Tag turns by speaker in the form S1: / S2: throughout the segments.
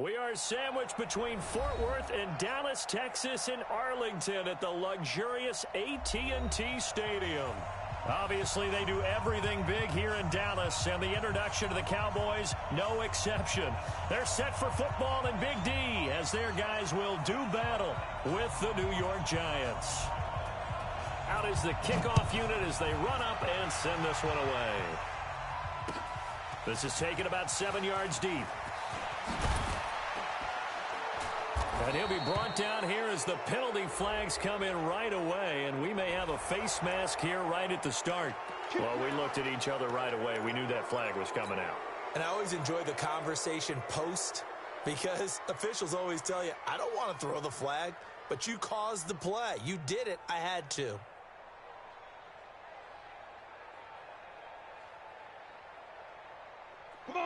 S1: We are sandwiched between Fort Worth and Dallas, Texas, and Arlington at the luxurious AT&T Stadium. Obviously, they do everything big here in Dallas, and the introduction to the Cowboys, no exception. They're set for football in Big D as their guys will do battle with the New York Giants. Out is the kickoff unit as they run up and send this one away. This is taken about 7 yards deep. And he'll be brought down here as the penalty flags come in right away, and we may have a face mask here right at the start. Well, we looked at each other right away. We knew that flag was coming out.
S2: And I always enjoy the conversation post because officials always tell you, I don't want to throw the flag, but you caused the play. You did it. I had to.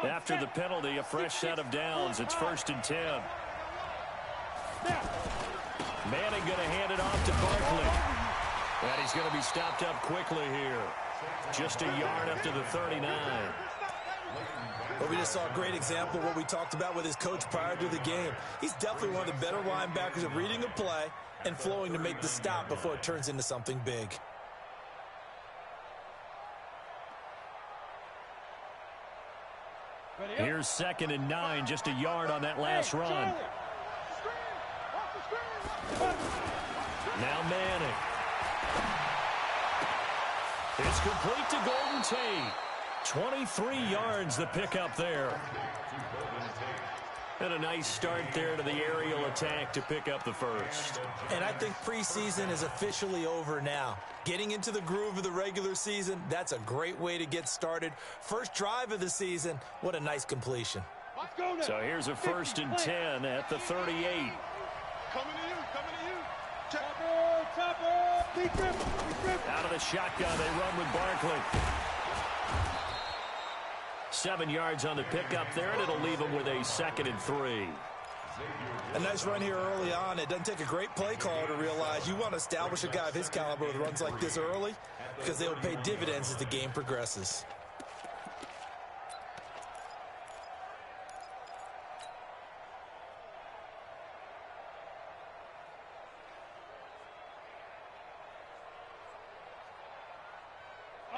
S1: After the penalty, a fresh set of downs. It's 1st and 10. Manning going to hand it off to Barkley. And he's going to be stopped up quickly here. Just a yard up to the 39.
S2: Well, we just saw a great example of what we talked about with his coach prior to the game. He's definitely one of the better linebackers at reading a play and flowing to make the stop before it turns into something big.
S1: Here's 2nd and 9, just a yard on that last run. Now Manning. It's complete to Golden Tate. 23 yards the pickup there. And a nice start there to the aerial attack to pick up the first.
S2: And I think preseason is officially over now. Getting into the groove of the regular season, that's a great way to get started. First drive of the season, what a nice completion.
S1: So here's a 1st and 10 at the 38.
S3: Coming to you, coming to you.
S1: Out of the shotgun, they run with Barkley. 7 yards on the pickup there, and it'll leave them with a 2nd and 3.
S2: A nice run here early on. It doesn't take a great play caller to realize you want to establish a guy of his caliber with runs like this early because they will pay dividends as the game progresses.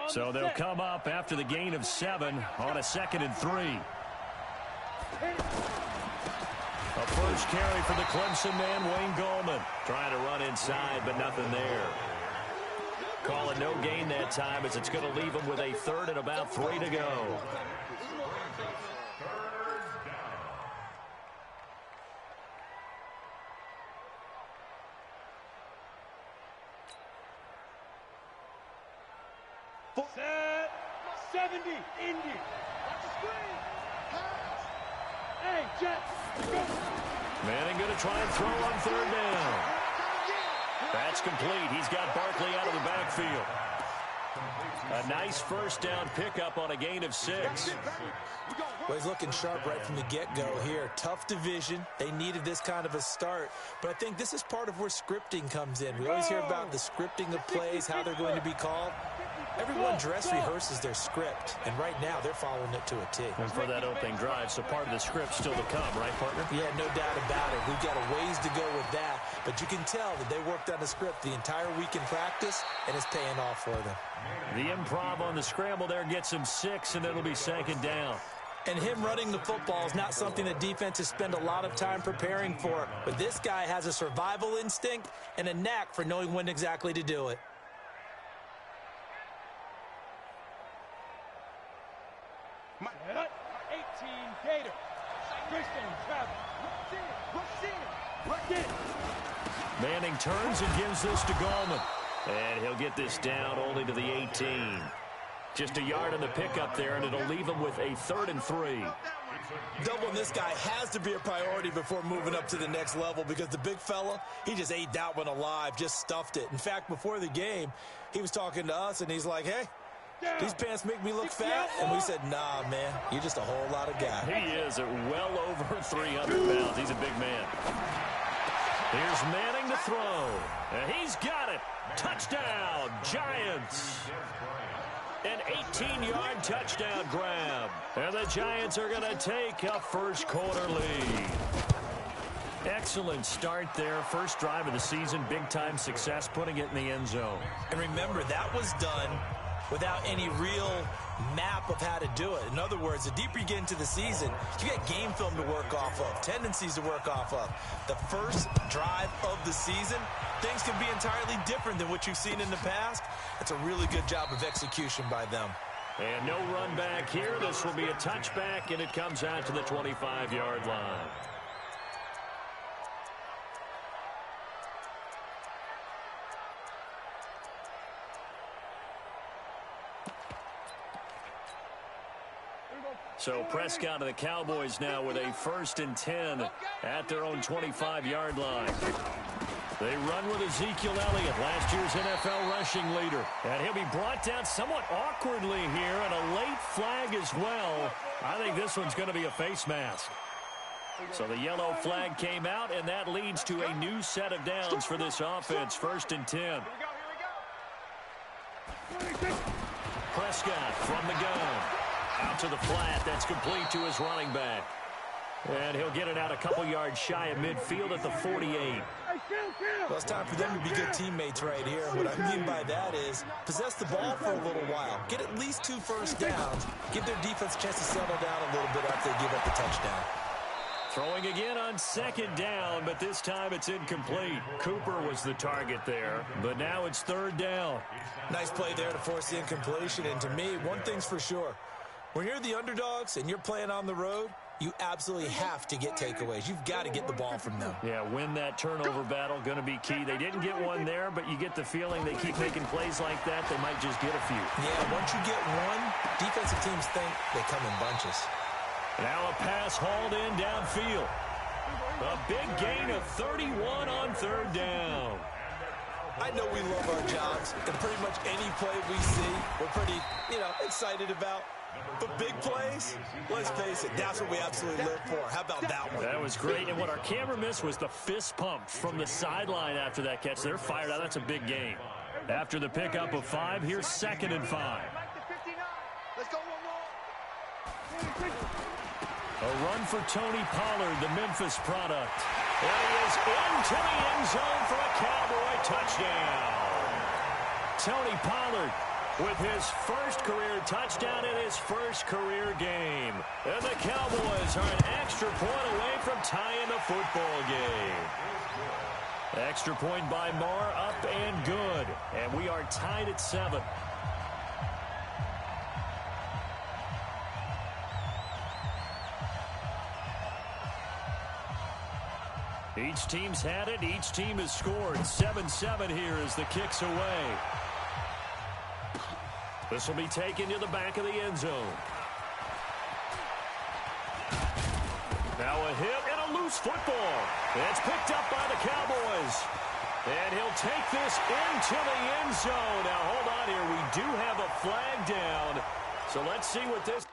S1: So they'll come up after the gain of 7 on a 2nd and 3. A first carry for the Clemson man, Wayne Gallman. Trying to run inside, but nothing there. Call it no gain that time as it's going to leave him with a 3rd and about 3 to go.
S3: Set 70, Indy. Watch the screen. Pass. Hey, Jets. Go.
S1: Manning going to try and throw on 3rd down. That's complete. He's got Barkley out of the backfield. A nice first down pickup on a gain of 6.
S2: Well, he's looking sharp right from the get-go here. Tough division. They needed this kind of a start. But I think this is part of where scripting comes in. We always hear about the scripting of plays, how they're going to be called. Everyone dress rehearses their script, and right now they're following it to a T.
S1: And for that opening drive, so part of the script still to come, right, partner?
S2: Yeah, no doubt about it. We've got a ways to go with that, but you can tell that they worked on the script the entire week in practice, and it's paying off for them.
S1: The improv on the scramble there gets him 6, and it'll be 2nd down.
S2: And him running the football is not something that defenses spend a lot of time preparing for, but this guy has a survival instinct and a knack for knowing when exactly to do it.
S3: My 18 Gator. Christian Travis. Rush in.
S1: Manning turns and gives this to Gallman. And he'll get this down only to the 18. Just a yard on the pickup there, and it'll leave him with a 3rd and 3.
S2: Doubling this guy has to be a priority before moving up to the next level because the big fella, he just ate that one alive, just stuffed it. In fact, before the game, he was talking to us, and he's like, hey, these pants make me look fat. And we said, nah, man, you're just a whole lot of guy.
S1: He is at well over 300 pounds. He's a big man. Here's Manning to throw. And he's got it. Touchdown, Giants. An 18-yard touchdown grab. And the Giants are going to take a first-quarter lead. Excellent start there. First drive of the season. Big-time success putting it in the end zone.
S2: And remember, that was done without any real map of how to do it. In other words, the deeper you get into the season, you got game film to work off of, tendencies to work off of. The first drive of the season, things can be entirely different than what you've seen in the past. It's a really good job of execution by them.
S1: And no run back here. This will be a touchback, and it comes out to the 25-yard line. So Prescott and the Cowboys now with a 1st and 10 at their own 25-yard line. They run with Ezekiel Elliott, last year's NFL rushing leader. And he'll be brought down somewhat awkwardly here, and a late flag as well. I think this one's going to be a face mask. So the yellow flag came out, and that leads to a new set of downs for this offense. 1st and 10. Prescott from the gun. Out to the flat. That's complete to his running back. And he'll get it out a couple yards shy of midfield at the 48.
S2: Well, it's time for them to be good teammates right here. And what I mean by that is possess the ball for a little while. Get at least 2 first downs. Give their defense a chance to settle down a little bit after they give up the touchdown.
S1: Throwing again on 2nd down, but this time it's incomplete. Cooper was the target there, but now it's 3rd down.
S2: Nice play there to force the incompletion. And to me, one thing's for sure. When you're the underdogs and you're playing on the road, you absolutely have to get takeaways. You've got to get the ball from them.
S1: Yeah, win that turnover battle, going to be key. They didn't get one there, but you get the feeling they keep making plays like that, they might just get a few.
S2: Yeah, once you get one, defensive teams think they come in bunches.
S1: Now a pass hauled in downfield. A big gain of 31 on 3rd down.
S2: I know we love our jobs, and pretty much any play we see, we're pretty, excited about. But big plays, let's face it, that's what we absolutely live for. How about that one?
S1: That was great, and what our camera missed was the fist pump from the sideline after that catch. They're fired out. That's a big game. After the pickup of 5, here's 2nd and 5.
S3: Let's go one more.
S1: A run for Tony Pollard, the Memphis product. And he is into the end zone for a Cowboy touchdown. Tony Pollard with his first career touchdown in his first career game. And the Cowboys are an extra point away from tying the football game. Extra point by Marr, up and good. And we are tied at 7. Each team's had it. Each team has scored. 7-7 here as the kick's away. This will be taken to the back of the end zone. Now a hit and a loose football. It's picked up by the Cowboys. And he'll take this into the end zone. Now hold on here. We do have a flag down. So let's see what this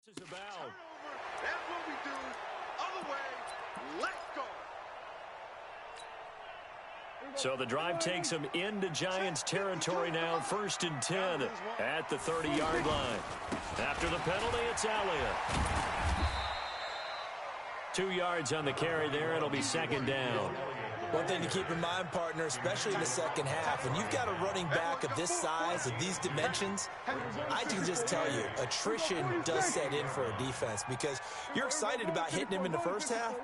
S1: is about.
S3: That's what we do. Other way, let's go.
S1: So the drive takes them into Giants territory now. 1st and 10 at the 30-yard line. After the penalty, it's Elliott. 2 yards on the carry there. It'll be 2nd down.
S2: One thing to keep in mind, partner, especially in the second half, when you've got a running back of this size, of these dimensions, I can just tell you, attrition does set in for a defense because you're excited about hitting him in the first half,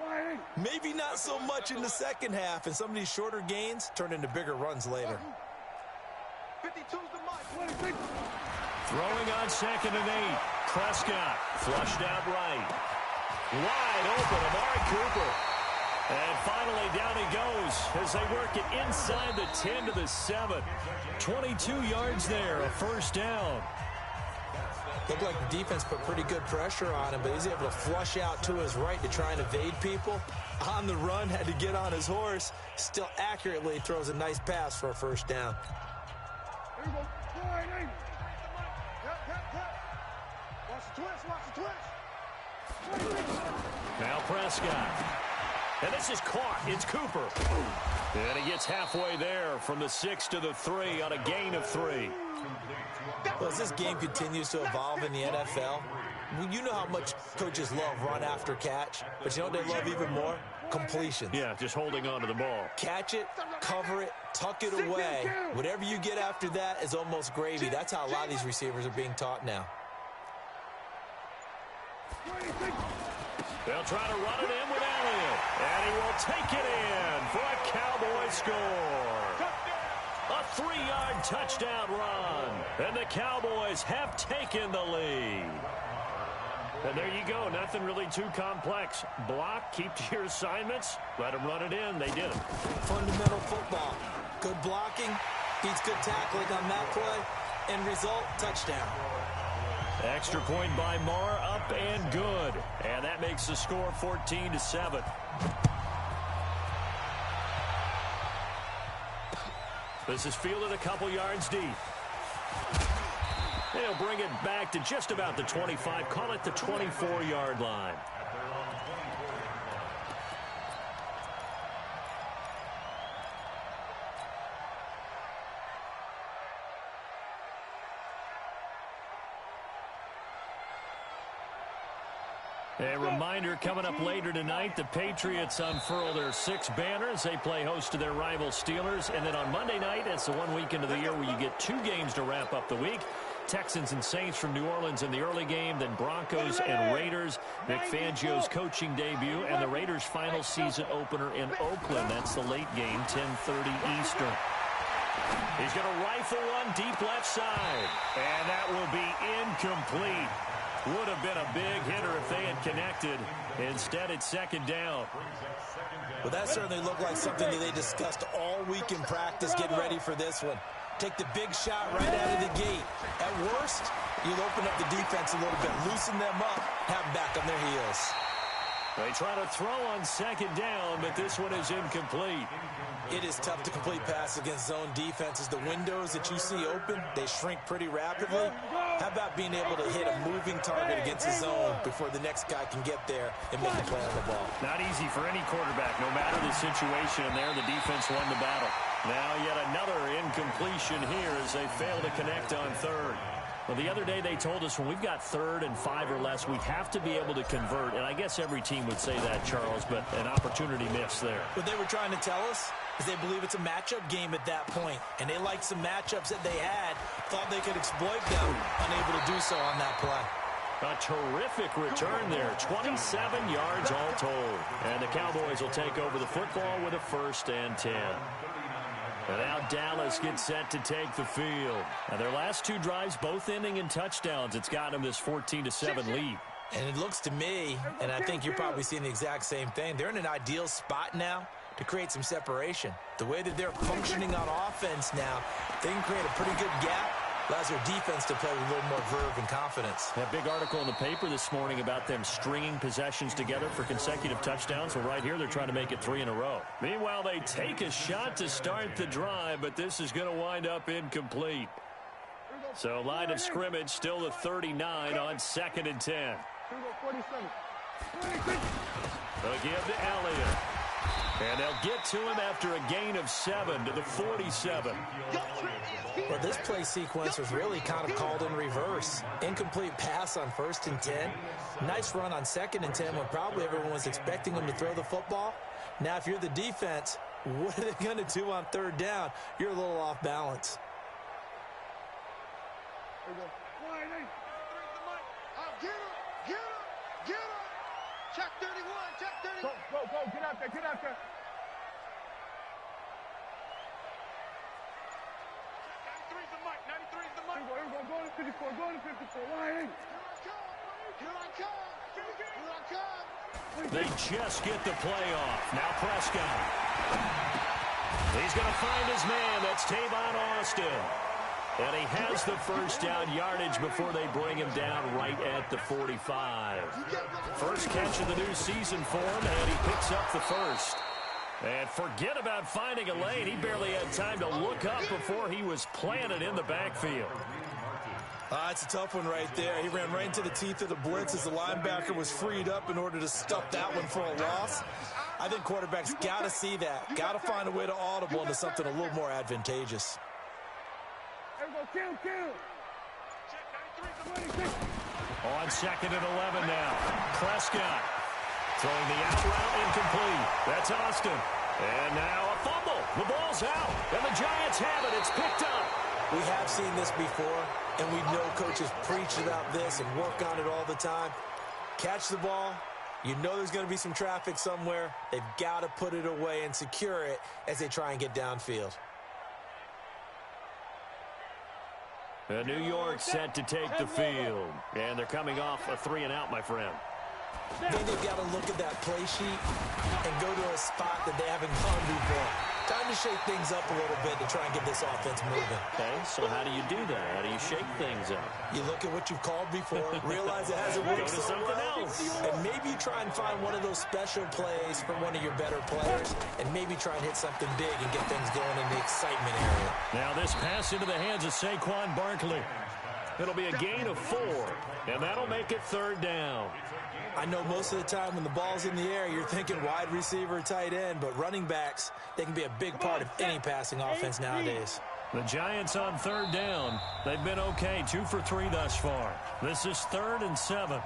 S2: maybe not so much in the second half, and some of these shorter gains turn into bigger runs later.
S3: 52's the mark.
S1: Throwing on 2nd and 8. Prescott flushed out right. Wide open, Amari Cooper. And finally, down he goes as they work it inside the 10 to the 7. 22 yards there, a 1st down.
S2: Looked like the defense put pretty good pressure on him, but he's able to flush out to his right to try and evade people. On the run, had to get on his horse. Still accurately throws a nice pass for a 1st down.
S3: Watch the twist, watch the twist.
S1: Now Prescott. And this is caught. It's Cooper. And he gets halfway there from the 6 to the 3 on a gain of 3.
S2: Well, as this game continues to evolve in the NFL, you know how much coaches love run after catch, but you know what they love even more? Completions.
S1: Yeah, just holding on to the ball.
S2: Catch it, cover it, tuck it away. Whatever you get after that is almost gravy. That's how a lot of these receivers are being taught now.
S1: They'll try to run it in with Elliott. And he will take it in for a Cowboy score. A 3-yard touchdown run. And the Cowboys have taken the lead. And there you go. Nothing really too complex. Block, keep to your assignments, let them run it in. They did it.
S2: Fundamental football. Good blocking, beats good tackling on that play. End result, touchdown.
S1: Extra point by Marr, up and good. And that makes the score 14-7. This is fielded a couple yards deep. They'll bring it back to just about the 25. Call it the 24-yard line. A reminder coming up later tonight, the Patriots unfurl their 6 banners. They play host to their rival Steelers. And then on Monday night, it's the one weekend of the year where you get 2 games to wrap up the week. Texans and Saints from New Orleans in the early game, then Broncos and Raiders. Vic Fangio's coaching debut and the Raiders' final season opener in Oakland. That's the late game, 10:30 Eastern. He's going to rifle one deep left side, and that will be incomplete. Would have been a big hitter if they had connected. Instead, it's second down.
S2: Well, that certainly looked like something that they discussed all week in practice getting ready for this one. Take the big shot right out of the gate. At worst, you'll open up the defense a little bit, loosen them up, have them back on their heels.
S1: They try to throw on second down, but this one is incomplete.
S2: It is tough to complete passes against zone defenses. The windows that you see open, they shrink pretty rapidly. How about being able to hit a moving target against the zone before the next guy can get there and make a play on the ball?
S1: Not easy for any quarterback, no matter the situation. And there, the defense won the battle. Now yet another incompletion here as they fail to connect on third. Well, the other day they told us when we've got 3rd and 5 or less, we have to be able to convert. And I guess every team would say that, Charles, but an opportunity missed there.
S2: What they were trying to tell us is they believe it's a matchup game at that point. And they liked some matchups that they had, thought they could exploit them, unable to do so on that play.
S1: A terrific return there, 27 yards all told. And the Cowboys will take over the football with a 1st and 10. And now Dallas gets set to take the field. Now their last 2 drives, both ending in touchdowns. It's got them this 14-7 lead.
S2: And it looks to me, and I think you're probably seeing the exact same thing, they're in an ideal spot now to create some separation. The way that they're functioning on offense now, they can create a pretty good gap. Allows their defense to play with a little more verve and confidence.
S1: That big article in the paper this morning about them stringing possessions together for consecutive touchdowns. Well, right here, they're trying to make it 3 in a row. Meanwhile, they take a shot to start the drive, but this is going to wind up incomplete. So line of scrimmage still the 39 on 2nd and 10. They'll give to Elliott. And they'll get to him after a gain of 7 to the 47.
S2: Well, this play sequence was really kind of called in reverse. Incomplete pass on 1st and 10. Nice run on 2nd and 10 when probably everyone was expecting him to throw the football. Now, if you're the defense, what are they going to do on 3rd down? You're a little off balance.
S3: Get him! Check 31, check 31.
S4: Go, get out there, get out there.
S3: 93's the mic, 93's the mic.
S4: Here we go, go to 54, go to 54. Why?
S3: Here I come.
S1: They just get the play off. Now Prescott. He's going to find his man. That's Tavon Austin. And he has the 1st down yardage before they bring him down right at the 45. First catch of the new season for him, and he picks up the 1st. And forget about finding a lane. He barely had time to look up before he was planted in the backfield.
S2: It's a tough one right there. He ran right into the teeth of the blitz as the linebacker was freed up in order to stuff that one for a loss. I think quarterbacks got to see that. Got to find a way to audible into something a little more advantageous.
S1: On 2nd and 11 now. Prescott throwing the out route incomplete. That's Austin. And now a fumble. The ball's out. And the Giants have it. It's picked up.
S2: We have seen this before, and we know coaches preach about this and work on it all the time. Catch the ball. You know there's going to be some traffic somewhere. They've got to put it away and secure it as they try and get downfield.
S1: New York set to take the field. And they're coming off a 3-and-out, my friend.
S2: Then they've got to look at that play sheet and go to a spot that they haven't gone before. Time to shake things up a little bit to try and get this offense moving.
S1: Okay, so how do you do that? How do you shake things up?
S2: You look at what you've called before, realize it hasn't worked
S1: Go to
S2: so
S1: something
S2: well,
S1: else.
S2: and maybe you try and find one of those special plays from one of your better players, and maybe try and hit something big and get things going in the excitement area.
S1: Now this pass into the hands of Saquon Barkley. It'll be a gain of 4, and that'll make it 3rd down.
S2: I know most of the time when the ball's in the air, you're thinking wide receiver, tight end, but running backs, they can be a big part of any passing offense nowadays.
S1: The Giants on 3rd down. They've been okay, 2 for 3 thus far. This is 3rd and 7.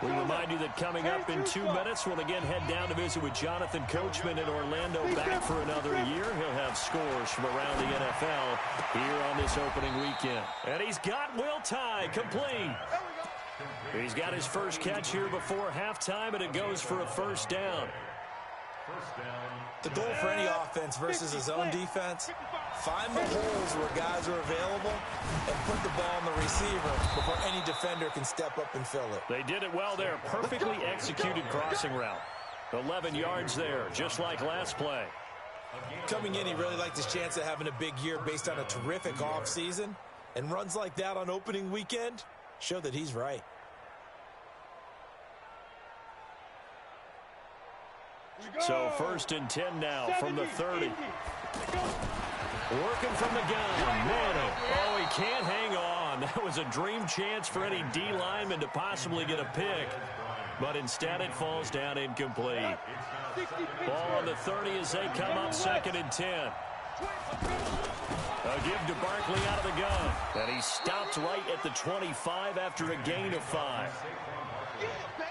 S1: We remind you that coming up in 2 minutes, we'll again head down to visit with Jonathan Coachman in Orlando, back for another year. He'll have scores from around the NFL here on this opening weekend. And he's got Will Tye complete. He's got his first catch here before halftime, and it goes for a 1st down.
S2: The goal for any offense versus his own defense, find the holes where guys are available and put the ball on the receiver before any defender can step up and fill it.
S1: They did it well there. Perfectly executed crossing route. 11 yards there, just like last play.
S2: Coming in, he really liked his chance of having a big year based on a terrific offseason. And runs like that on opening weekend show that he's right.
S1: So 1st and 10 now from the 30. Working from the gun. Manning. Oh, he can't hang on. That was a dream chance for any D lineman to possibly get a pick. But instead it falls down incomplete. Ball on the 30 as they come up 2nd and 10. A give to Barkley out of the gun. And he stopped right at the 25 after a gain of 5.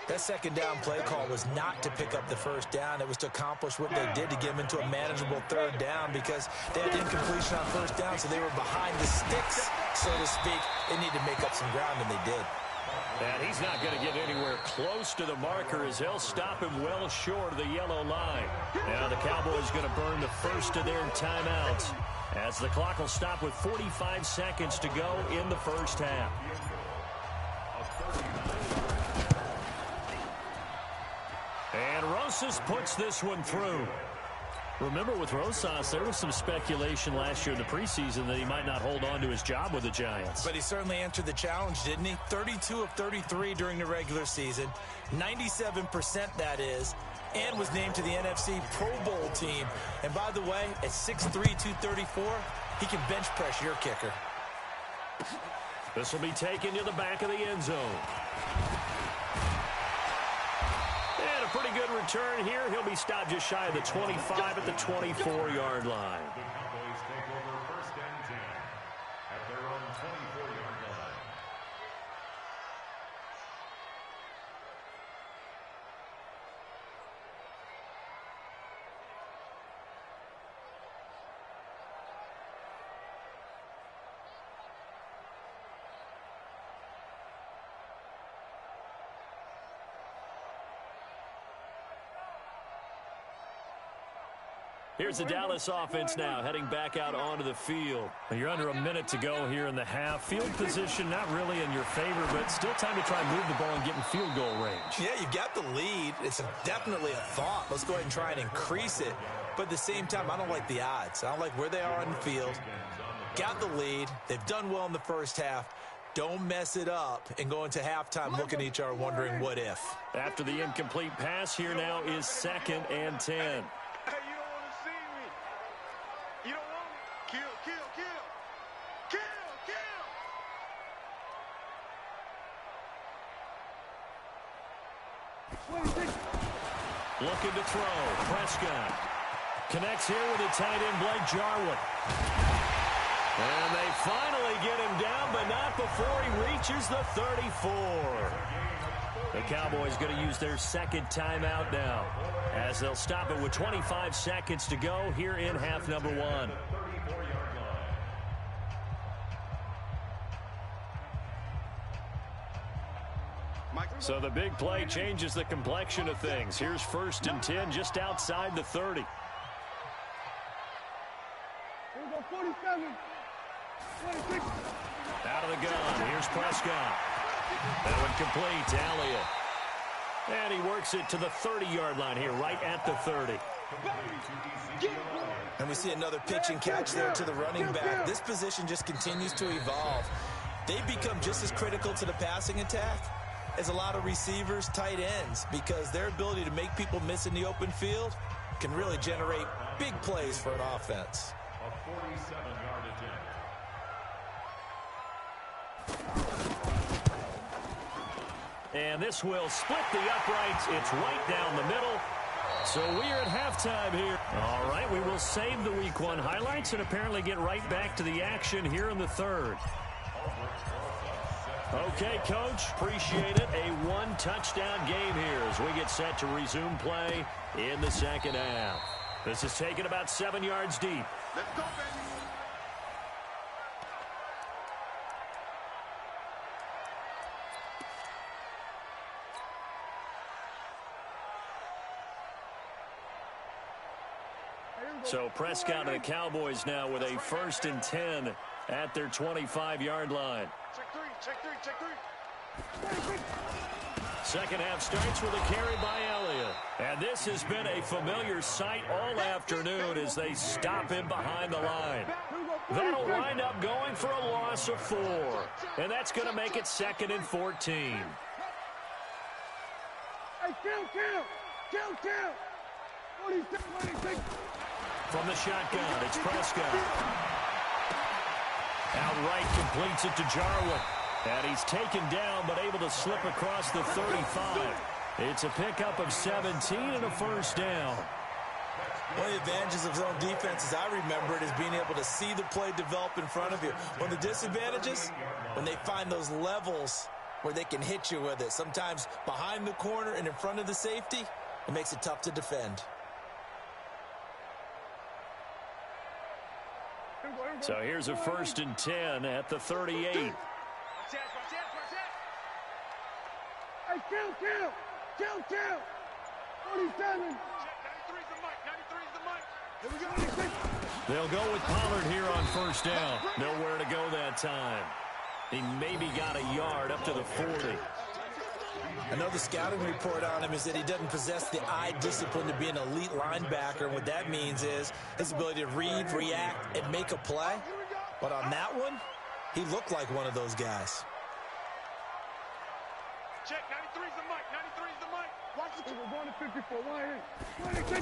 S2: That 2nd down play call was not to pick up the 1st down. It was to accomplish what they did to get him into a manageable 3rd down because they had incompletion on 1st down, so they were behind the sticks, so to speak. They needed to make up some ground, and they did.
S1: And he's not going to get anywhere close to the marker as they'll stop him well short of the yellow line. Now the Cowboys going to burn the first of their timeouts as the clock will stop with 45 seconds to go in the 1st half. And Rosas puts this one through. Remember, with Rosas, there was some speculation last year in the preseason that he might not hold on to his job with the Giants.
S2: But he certainly answered the challenge, didn't he? 32 of 33 during the regular season, 97% that is, and was named to the NFC Pro Bowl team. And by the way, at 6'3", 234, he can bench press your kicker.
S1: This will be taken to the back of the end zone. And a pretty good return here. He'll be stopped just shy of the 25 at the 24-yard line.
S5: Cowboys take over 1st and 10 at their own 24-yard line.
S1: Here's the Dallas offense now heading back out onto the field. You're under a minute to go here in the half. Field position not really in your favor, but still time to try and move the ball and get in field goal range.
S2: Yeah, you've got the lead. It's definitely a thought. Let's go ahead and try and increase it. But at the same time, I don't like the odds. I don't like where they are on the field. Got the lead. They've done well in the 1st half. Don't mess it up and go into halftime looking at each other wondering what if.
S1: After the incomplete pass, here now is 2nd and 10. Looking to throw. Prescott connects here with the tight end, Blake Jarwin. And they finally get him down, but not before he reaches the 34. The Cowboys going to use their second timeout now, as they'll stop it with 25 seconds to go here in half number one. So the big play changes the complexion of things. Here's 1st and 10 just outside the 30.
S4: Here we go, 47. 26.
S1: Out of the gun. Here's Prescott. That one complete to Elliott. And he works it to the 30-yard line here, right at the 30.
S2: And we see another pitch and catch there to the running back. This position just continues to evolve. They've become just as critical to the passing attack as a lot of receivers, tight ends, because their ability to make people miss in the open field can really generate big plays for an offense.
S5: A 47-yard attempt.
S1: And this will split the uprights. It's right down the middle. So we're at halftime here. All right, we will save the Week 1 highlights and apparently get right back to the action here in the third. Okay, Coach, appreciate it. A one-touchdown game here as we get set to resume play in the second half. This is taken about 7 yards deep.
S3: Let's go, baby.
S1: So Prescott and the Cowboys now with a 1st and 10 at their 25-yard line.
S3: Check three, check three, check three.
S1: Second half starts with a carry by Elliott. And this has been a familiar sight all afternoon as they stop him behind the line. That'll wind up going for a loss of 4. And that's going to make it 2nd and 14.
S4: Hey, kill. 46.
S1: From the shotgun, it's Prescott. Outright completes it to Jarwin. And he's taken down, but able to slip across the 35. It's a pickup of 17 and a 1st down.
S2: One of the advantages of zone defense, as I remember it, is being able to see the play develop in front of you. One of the disadvantages, when they find those levels where they can hit you with it, sometimes behind the corner and in front of the safety, it makes it tough to defend.
S1: So here's a 1st and 10 at the 38.
S4: Hey, kill. 47.
S3: 93's the mic, 93's the mic.
S4: Here we go, 26.
S1: They'll go with Pollard here on 1st down. Nowhere to go that time. He maybe got a yard up to the 40.
S2: I know the scouting report on him is that he doesn't possess the eye discipline to be an elite linebacker. And what that means is his ability to read, react, and make a play. But on that one, he looked like one of those guys.
S3: Check, 93's the mic, 93's the mic. Watch it.
S4: We're going to 54. 26.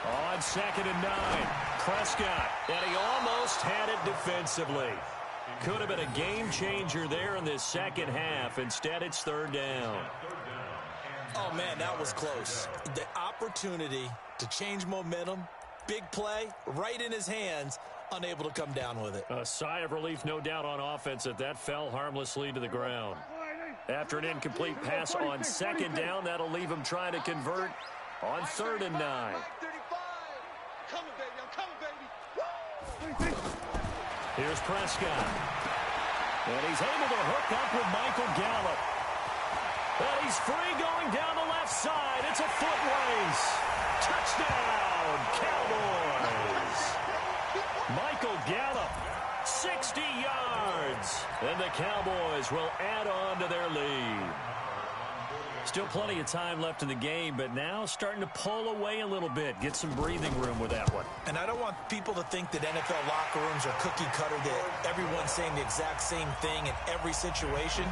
S1: On 2nd and 9, Prescott, and he almost had it defensively. Could have been a game changer there in this second half. Instead, it's 3rd down.
S2: Oh, man, that was close. The opportunity to change momentum, big play, right in his hands, unable to come down with it.
S1: A sigh of relief, no doubt, on offense that fell harmlessly to the ground. After an incomplete pass on 2nd down, that'll leave him trying to convert on 3rd and 9.
S3: 35. Coming, baby, I'm coming, baby.
S1: Here's Prescott. And he's able to hook up with Michael Gallup. And he's free going down the left side. It's a foot race. Touchdown, Cowboys. Michael Gallup, 60 yards. And the Cowboys will add on to their lead. Still plenty of time left in the game, but now starting to pull away a little bit. Get some breathing room with that one.
S2: And I don't want people to think that NFL locker rooms are cookie cutter, that everyone's saying the exact same thing in every situation.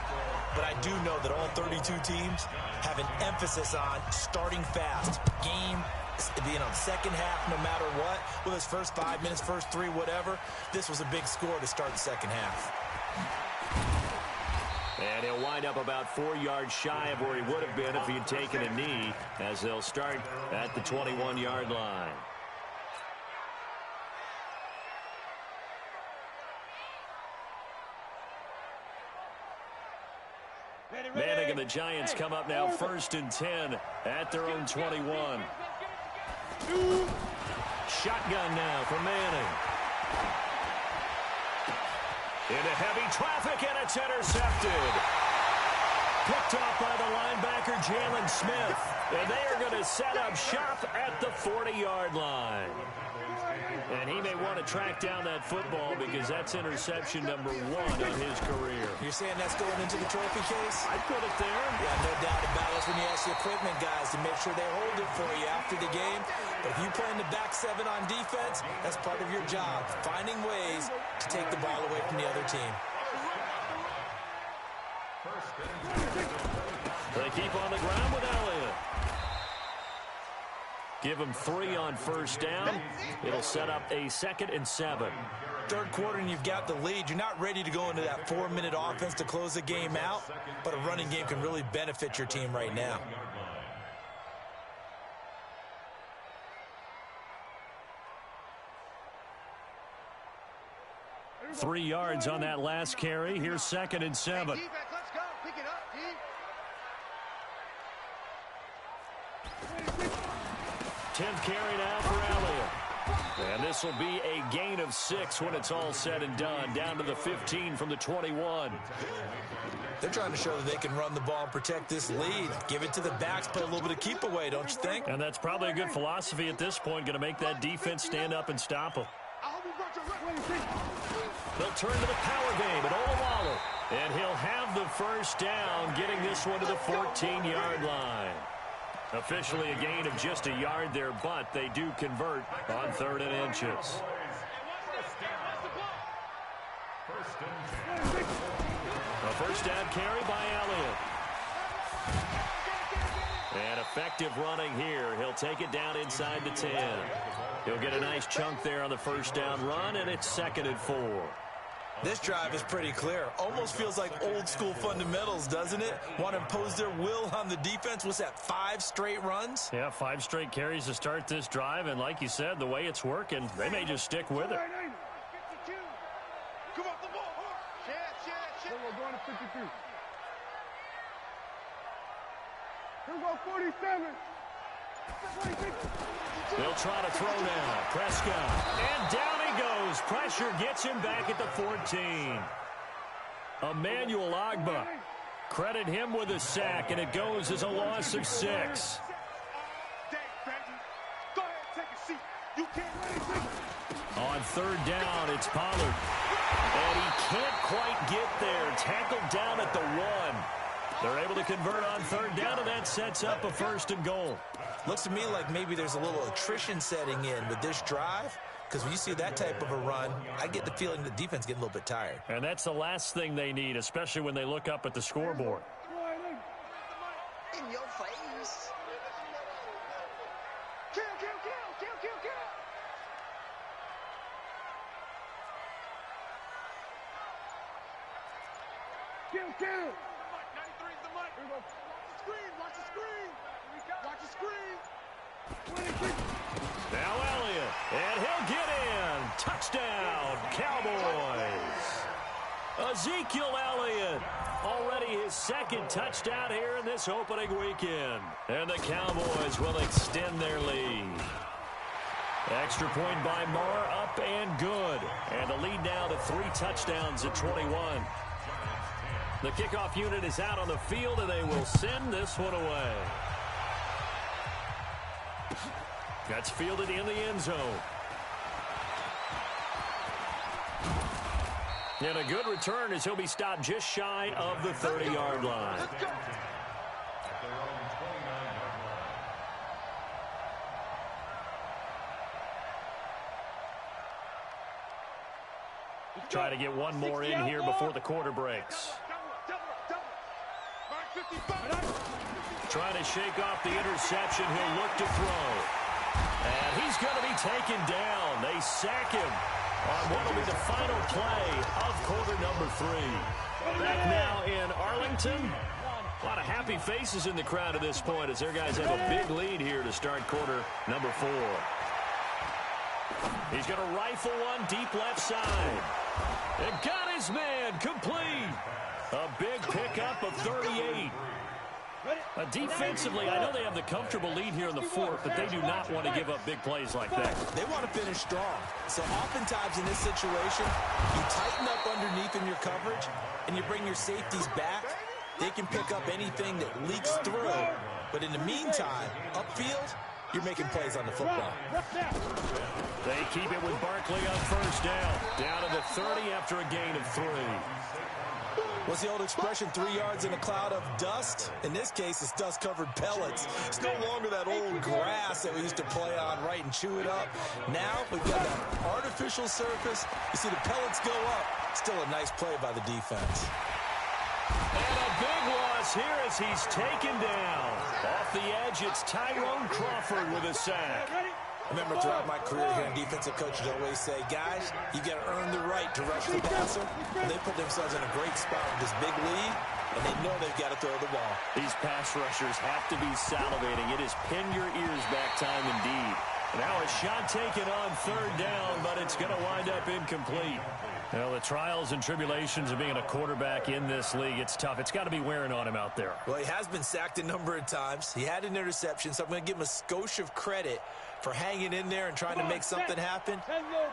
S2: But I do know that all 32 teams have an emphasis on starting fast. Game, second half, no matter what. Whether it's first 5 minutes, first 3, whatever. This was a big score to start the second half.
S1: And he'll wind up about 4 yards shy of where he would have been if he had taken a knee, as they'll start at the 21-yard line. Manning and the Giants come up now 1st and 10 at their own 21. Shotgun now for Manning. Into heavy traffic, and it's intercepted. Picked off by the linebacker, Jalen Smith. And they are going to set up shop at the 40-yard line. And he may want to track down that football because that's interception number 1 on his career.
S2: You're saying that's going into the trophy case?
S1: I'd put it there.
S2: Yeah, no doubt about it. That's when you ask the equipment guys to make sure they hold it for you after the game. But if you play in the back 7 on defense, that's part of your job, finding ways to take the ball away from the other team.
S1: They keep on the ground with Elliott. Give him 3 on 1st down. It'll set up a 2nd and 7.
S2: Third quarter and you've got the lead. You're not ready to go into that 4-minute offense to close the game out, but a running game can really benefit your team right now.
S1: Three yards on that last carry. Here's 2nd and 7.
S3: Let's go. Pick it up, D.
S1: 10th carry now for Elliott. And this will be a gain of 6 when it's all said and done. Down to the 15 from the 21.
S2: They're trying to show that they can run the ball and protect this lead. Give it to the backs, play a little bit of keep away, don't you think?
S1: And that's probably a good philosophy at this point. Going to make that defense stand up and stop them. They'll turn to the power game at Olawale. And he'll have the 1st down, getting this one to the 14-yard line. Officially a gain of just a yard there, but they do convert on 3rd and inches. A 1st down carry by Elliott. And effective running here. He'll take it down inside the 10. He'll get a nice chunk there on the 1st down run, and it's 2nd and 4.
S2: This drive is pretty clear. Almost feels like old school fundamentals, doesn't it? Want to impose their will on the defense. What's that, 5 straight runs?
S1: Yeah, 5 straight carries to start this drive. And like you said, the way it's working, they may just stick with it.
S3: Come off the ball. Shit.
S4: We're going to 52. Here we go, 47. 26.
S1: They'll try to throw now. Prescott. And down he goes. Pressure gets him back at the 14. Emmanuel Ogbah. Credit him with a sack, and it goes as a loss of 6. On 3rd down, it's Pollard. And he can't quite get there. Tackled down at the 1. They're able to convert on 3rd down, and that sets up a 1st and goal.
S2: Looks to me like maybe there's a little attrition setting in with this drive, because when you see that type of a run, I get the feeling the defense getting a little bit tired.
S1: And that's the last thing they need, especially when they look up at the scoreboard.
S3: In your face. Kill.
S4: Kill.
S3: 93's the mic. Here we go. Watch the screen. Watch the screen.
S4: 26.
S1: Now Elliott, and he'll get in. Touchdown, Cowboys. Ezekiel Elliott, already his 2nd touchdown here in this opening weekend. And the Cowboys will extend their lead. Extra point by Marr, up and good. And the lead now to 3 touchdowns at 21. The kickoff unit is out on the field, and they will send this one away. That's fielded in the end zone. And a good return as he'll be stopped just shy of the 30-yard line. Try to get one more in here before the quarter breaks. Trying to shake off the interception. He'll look to throw. And he's going to be taken down. They sack him on what will be the final play of quarter number 3. Back now in Arlington. A lot of happy faces in the crowd at this point as their guys have a big lead here to start quarter number 4. He's going to rifle one deep left side. And got his man complete. A big pickup of 38. Defensively, I know they have the comfortable lead here in the 4th, but they do not want to give up big plays like that.
S2: They want to finish strong. So oftentimes in this situation, you tighten up underneath in your coverage, and you bring your safeties back. They can pick up anything that leaks through. But in the meantime, upfield, you're making plays on the football.
S1: They keep it with Barkley on first down. Down to the 30 after a gain of 3.
S2: What's the old expression, 3 yards in a cloud of dust? In this case, it's dust-covered pellets. It's no longer that old grass that we used to play on, right, and chew it up. Now we've got that artificial surface. You see the pellets go up. Still a nice play by the defense.
S1: And a big loss here as he's taken down. Off the edge, it's Tyrone Crawford with a sack.
S2: I remember throughout my career here in defensive coaches always say, guys, you got to earn the right to rush the passer. And they put themselves in a great spot with this big lead, and they know they've got to throw the ball.
S1: These pass rushers have to be salivating. It is pin your ears back time indeed. Now a shot taken on third down, but it's going to wind up incomplete. Well, the trials and tribulations of being a quarterback in this league, it's tough. It's got to be wearing on him out there.
S2: Well, he has been sacked a number of times. He had an interception, so I'm going to give him a skosh of credit for hanging in there and trying to make something happen,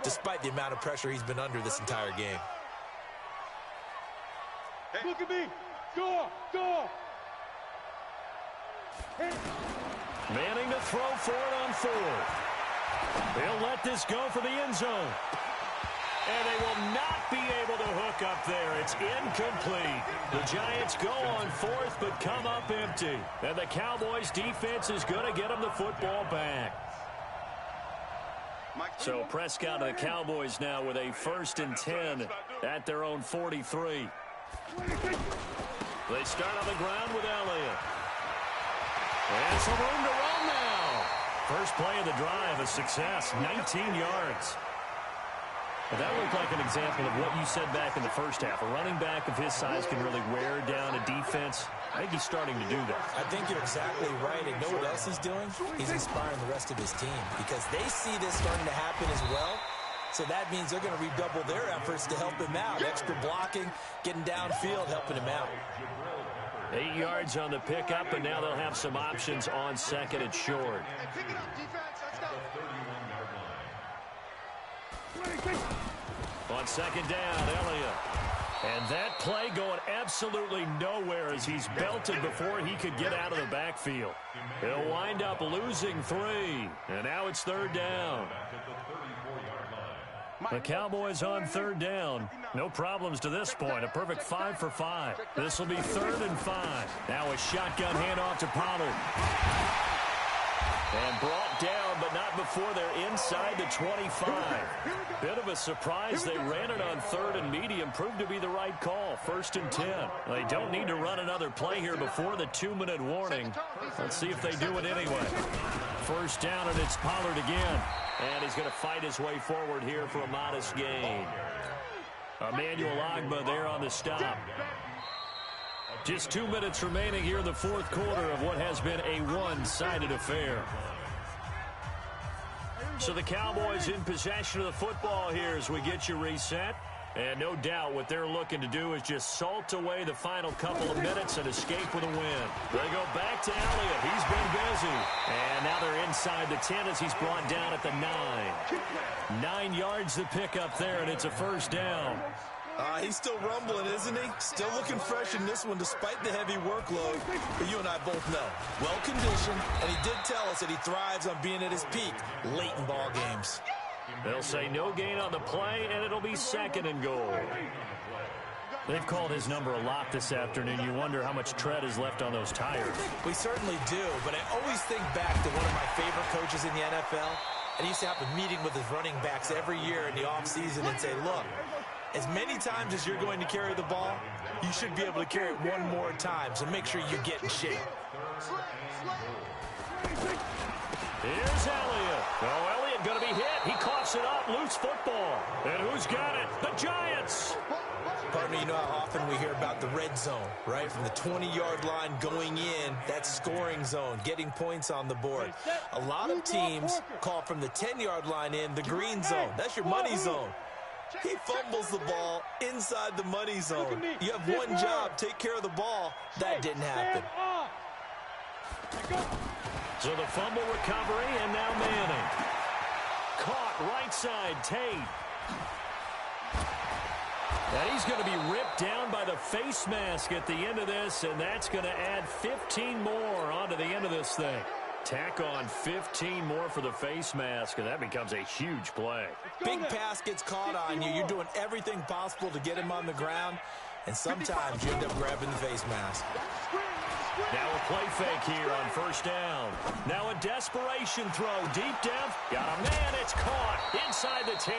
S2: despite the amount of pressure he's been under this entire game.
S4: Look at me. Go.
S1: Manning to throw for it on 4th. They'll let this go for the end zone. And they will not be able to hook up there. It's incomplete. The Giants go on 4th, but come up empty. And the Cowboys' defense is going to get them the football back. So Prescott and the Cowboys now with a 1st and 10 at their own 43. They start on the ground with Elliott. And some room to run now. First play of the drive, a success, 19 yards. Well, that looked like an example of what you said back in the first half. A running back of his size can really wear down a defense. I think he's starting to do that.
S2: I think you're exactly right. And know what else he's doing? He's inspiring the rest of his team because they see this starting to happen as well. So that means they're going to redouble their efforts to help him out. Extra blocking, getting downfield, helping him out.
S1: 8 yards on the pickup, and now they'll have some options on 2nd and short. On 2nd down, Elliott. And that play going absolutely nowhere as he's belted before he could get out of the backfield. He'll wind up losing 3. And now it's 3rd down. The Cowboys on 3rd down. No problems to this point. A perfect 5 for 5. This will be 3rd and 5. Now a shotgun handoff to Pollard. And brought down, but not before they're inside the 25. Bit of a surprise. They ran it on 3rd and medium. Proved to be the right call. 1st and 10. They don't need to run another play here before the 2-minute warning. Let's see if they do it anyway. 1st down, and it's Pollard again. And he's going to fight his way forward here for a modest gain. Emmanuel Ogbah there on the stop. Just 2 minutes remaining here in the 4th quarter of what has been a one-sided affair. So the Cowboys in possession of the football here as we get you reset. And no doubt what they're looking to do is just salt away the final couple of minutes and escape with a win. They go back to Elliott. He's been busy. And now they're inside the 10 as he's brought down at the 9. 9 yards to pick up there, and it's a 1st down.
S2: He's still rumbling, isn't he? Still looking fresh in this one despite the heavy workload. But you and I both know, well-conditioned, and he did tell us that he thrives on being at his peak late in ball games.
S1: They'll say no gain on the play, and it'll be 2nd and goal. They've called his number a lot this afternoon. You wonder how much tread is left on those tires.
S2: We certainly do, but I always think back to one of my favorite coaches in the NFL, and he used to have a meeting with his running backs every year in the offseason and say, look, as many times as you're going to carry the ball, you should be able to carry it one more time, so make sure you get in shape.
S1: Here's Elliott. Oh, Elliott And going to be hit. He coughs it up. Loose football. And who's got it? The Giants.
S2: Pardon me, you know how often we hear about the red zone, right? From the 20-yard line going in, that scoring zone, getting points on the board. A lot of teams call from the 10-yard line in the green zone. That's your money zone. He fumbles the ball inside the money zone. You have one job, take care of the ball. That didn't happen.
S1: So the fumble recovery, and now Manning. Caught right side, Tate. And he's going to be ripped down by the face mask at the end of this, and that's going to add 15 more onto the end of this thing. Tack on 15 more for the face mask, and that becomes a huge play.
S2: Big pass gets caught on you. You're doing everything possible to get him on the ground, and sometimes you end up grabbing the face mask.
S1: Now a play fake here on first down. Now a desperation throw deep down. Got a man. It's caught inside the 10.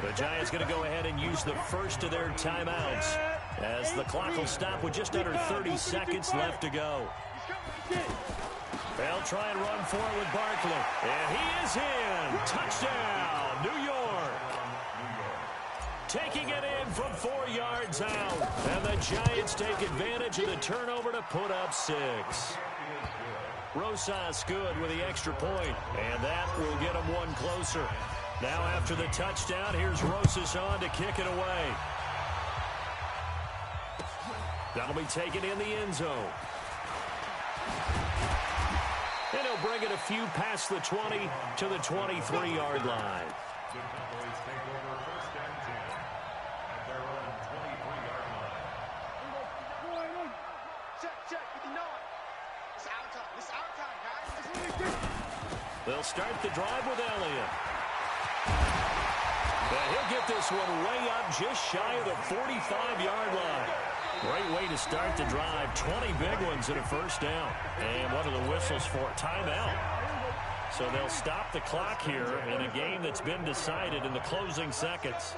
S1: The Giants going to go ahead and use the first of their timeouts as the clock will stop with just under 30 seconds left to go. They'll try and run for it with Barkley. And he is in. Touchdown, New York. Taking it in from 4 yards out. And the Giants take advantage of the turnover to put up 6. Rosas good with the extra point, and that will get them one closer. Now after the touchdown, here's Rosas on to kick it away. That'll be taken in the end zone. And he'll bring it a few past the 20 to the 23-yard line.
S5: The Cowboys take over first and 10 at their own 23-yard line.
S3: Check, 59. It's our time. It's our time, guys.
S1: They'll start the drive with Elliott. And he'll get this one way up just shy of the 45-yard line. Great way to start the drive. 20 big ones and a first down. And what are the whistles for? Timeout. So they'll stop the clock here in a game that's been decided in the closing seconds.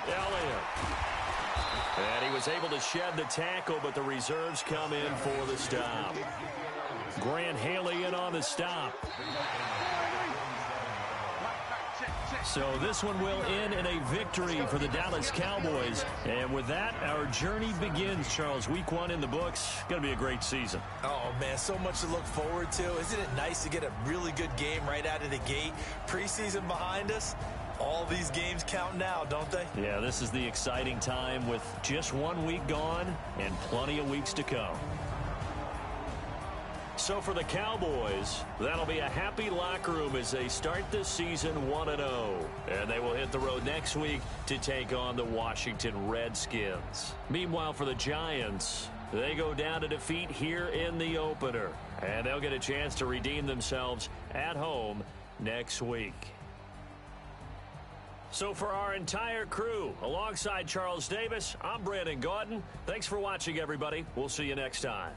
S1: Elliott. And he was able to shed the tackle, but the reserves come in for the stop. Grant Haley in on the stop. So this one will end in a victory for the Dallas Cowboys. And with that, our journey begins, Charles. Week 1 in the books. Going to be a great season.
S2: Oh, man, so much to look forward to. Isn't it nice to get a really good game right out of the gate? Preseason behind us. All these games count now, don't they?
S1: Yeah, this is the exciting time with just 1 week gone and plenty of weeks to come. So for the Cowboys, that'll be a happy locker room as they start this season 1-0. And they will hit the road next week to take on the Washington Redskins. Meanwhile, for the Giants, they go down to defeat here in the opener. And they'll get a chance to redeem themselves at home next week. So for our entire crew, alongside Charles Davis, I'm Brandon Gaudin. Thanks for watching, everybody. We'll see you next time.